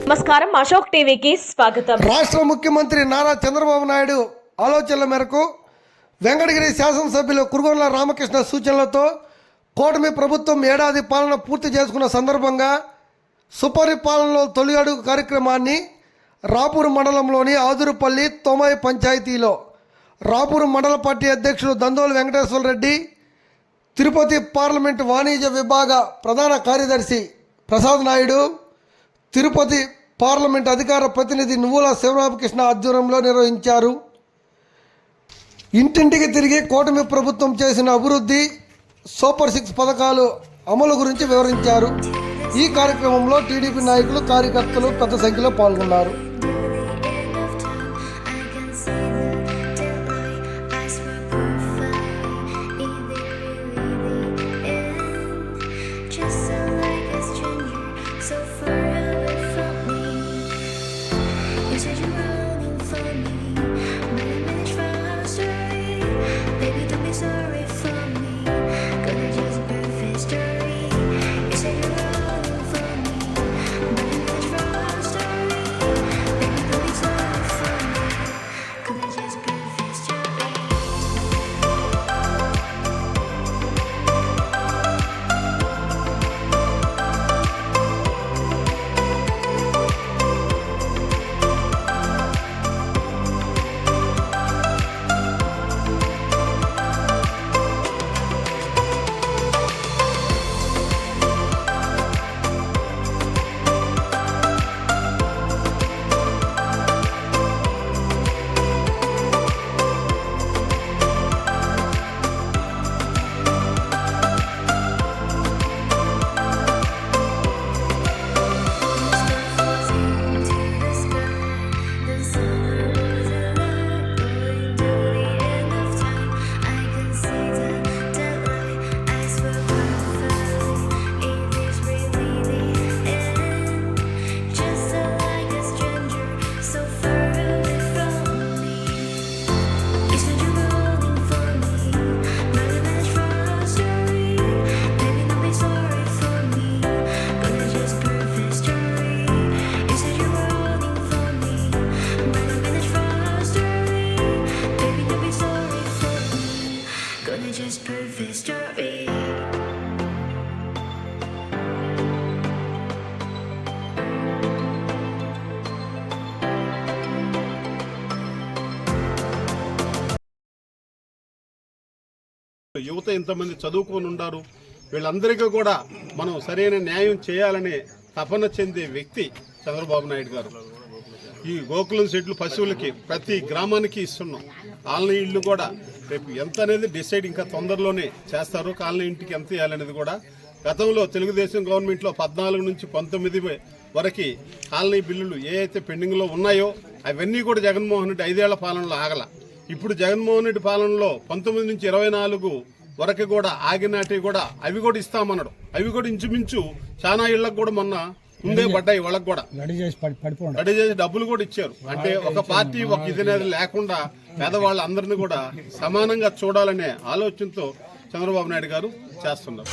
నమస్కారం, అశోక్ టీవీకి స్వాగతం. రాష్ట్ర ముఖ్యమంత్రి నారా చంద్రబాబు నాయుడు ఆలోచనల మేరకు వెంకటగిరి శాసనసభ్యులు కురుగొండ్ల రామకృష్ణ సూచనలతో కూటమి ప్రభుత్వం ఏడాది పాలన పూర్తి చేసుకున్న సందర్భంగా సుపరిపాలనలో తొలి అడుగు కార్యక్రమాన్ని రాపూరు మండలంలోని ఆదురుపల్లి తొమై పంచాయతీలో రాపూరు మండల పార్టీ అధ్యక్షుడు దందోలు వెంకటేశ్వర రెడ్డి, తిరుపతి పార్లమెంటు వాణిజ్య విభాగ ప్రధాన కార్యదర్శి ప్రసాద్ నాయుడు, తిరుపతి పార్లమెంట్ అధికార ప్రతినిధి నువ్వుల శివరామకృష్ణ ఆధ్వర్యంలో నిర్వహించారు. ఇంటింటికి తిరిగి కూటమి ప్రభుత్వం చేసిన అభివృద్ధి, సూపర్ 6 పథకాలు అమలు గురించి వివరించారు. ఈ కార్యక్రమంలో టీడీపీ నాయకులు, కార్యకర్తలు పెద్ద సంఖ్యలో పాల్గొన్నారు. యువత ఇంతమంది చదువుకొని ఉన్నారు, వీళ్ళందరికీ కూడా మనం సరైన న్యాయం చేయాలనే తపన చెందే వ్యక్తి చంద్రబాబు నాయుడు గారు. ఈ గోకులం సెట్లు పశువులకి ప్రతి గ్రామానికి ఇస్తున్నాం. కాలనీ ఇళ్ళు కూడా రేపు ఎంత అనేది డిసైడ్ ఇంకా తొందరలోనే చేస్తారు. కాలనీ ఇంటికి ఎంత ఇవ్వాలనేది కూడా గతంలో తెలుగుదేశం గవర్నమెంట్లో 14 నుంచి 19 వరకు కాలనీ బిల్లులు ఏ అయితే పెండింగ్లో ఉన్నాయో అవన్నీ కూడా జగన్మోహన్ రెడ్డి 5 ఏళ్ల పాలనలో ఆగల. ఇప్పుడు జగన్మోహన్ రెడ్డి పాలనలో 19 నుంచి 24 వరకు కూడా ఆగినాటి కూడా అవి కూడా ఇస్తామన్నాడు. అవి కూడా ఇంచుమించు చాలా ఇళ్లకు కూడా మొన్న ముందే పడ్డాయి. వాళ్ళకు కూడా రెడీ చేసి డబ్బులు కూడా ఇచ్చారు. అంటే ఒక పార్టీ ఒక ఇది అనేది లేకుండా పేదవాళ్ళందరినీ కూడా సమానంగా చూడాలనే ఆలోచనతో చంద్రబాబు నాయుడు గారు చేస్తున్నారు.